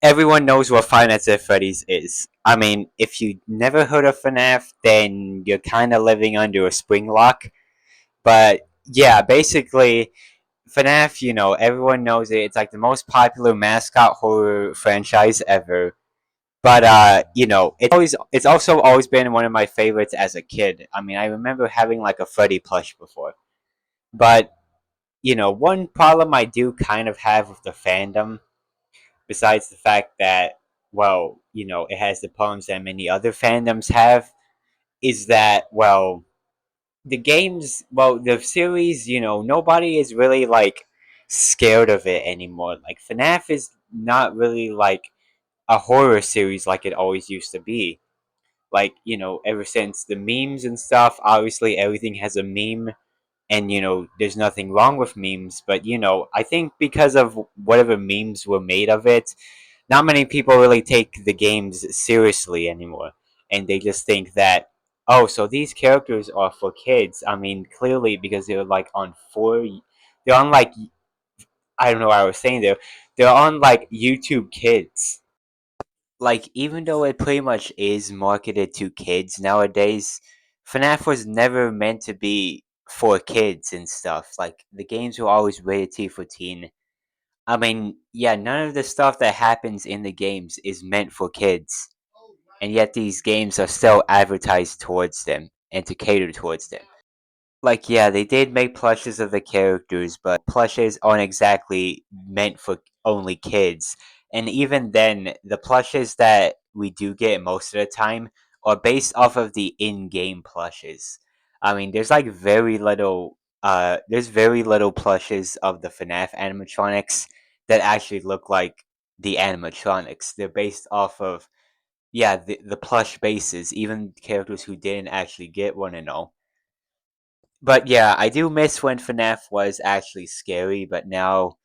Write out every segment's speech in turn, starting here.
everyone knows what Five Nights at Freddy's is. I mean, if you never heard of FNAF, then you're kind of living under a spring lock. But yeah, basically, FNAF, everyone knows it. It's like the most popular mascot horror franchise ever. But it's also always been one of my favorites as a kid. I mean, I remember having like a Freddy plush before. But one problem I do kind of have with the fandom, besides the fact that, well, it has the problems that many other fandoms have, is that, well, the series, nobody is really like scared of it anymore. Like FNAF is not really like a horror series like it always used to be. Like, ever since the memes and stuff, obviously everything has a meme, and there's nothing wrong with memes, but I think because of whatever memes were made of it, not many people really take the games seriously anymore, and they just think that, oh, so these characters are for kids. I mean, clearly, because they're like they're on like, I don't know what I was saying there, they're on like YouTube Kids. Like, even though it pretty much is marketed to kids nowadays, FNAF was never meant to be for kids and stuff. Like, the games were always rated T for teen. I mean, yeah, none of the stuff that happens in the games is meant for kids, and yet these games are still advertised towards them and to cater towards them. Like, yeah, they did make plushes of the characters, but plushes aren't exactly meant for only kids. And even then, the plushes that we do get most of the time are based off of the in-game plushes. I mean, there's very little plushes of the FNAF animatronics that actually look like the animatronics. They're based off of, yeah, the plush bases, even characters who didn't actually get one and all. But yeah, I do miss when FNAF was actually scary, but now,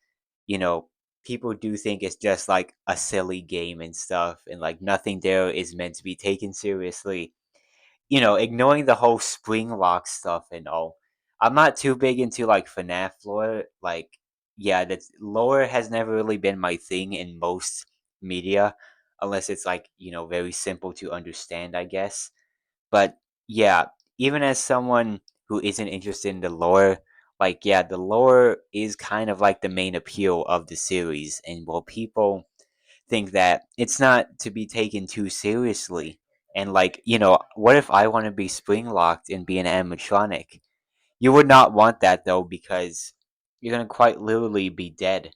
you know, people do think it's just like a silly game and stuff, and like nothing there is meant to be taken seriously. Ignoring the whole spring lock stuff and all. I'm not too big into like FNAF lore. Like, yeah, that's lore has never really been my thing in most media, unless it's like, very simple to understand, I guess. But yeah, even as someone who isn't interested in the lore, like, yeah, the lore is kind of like the main appeal of the series. And while people think that it's not to be taken too seriously, and like, what if I want to be spring locked and be an animatronic? You would not want that though, because you're gonna quite literally be dead.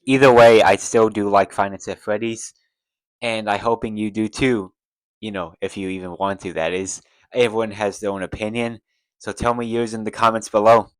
Either way, I still do like Five Nights at Freddy's, and I hoping you do too. If you even want to, that is. Everyone has their own opinion, so tell me yours in the comments below.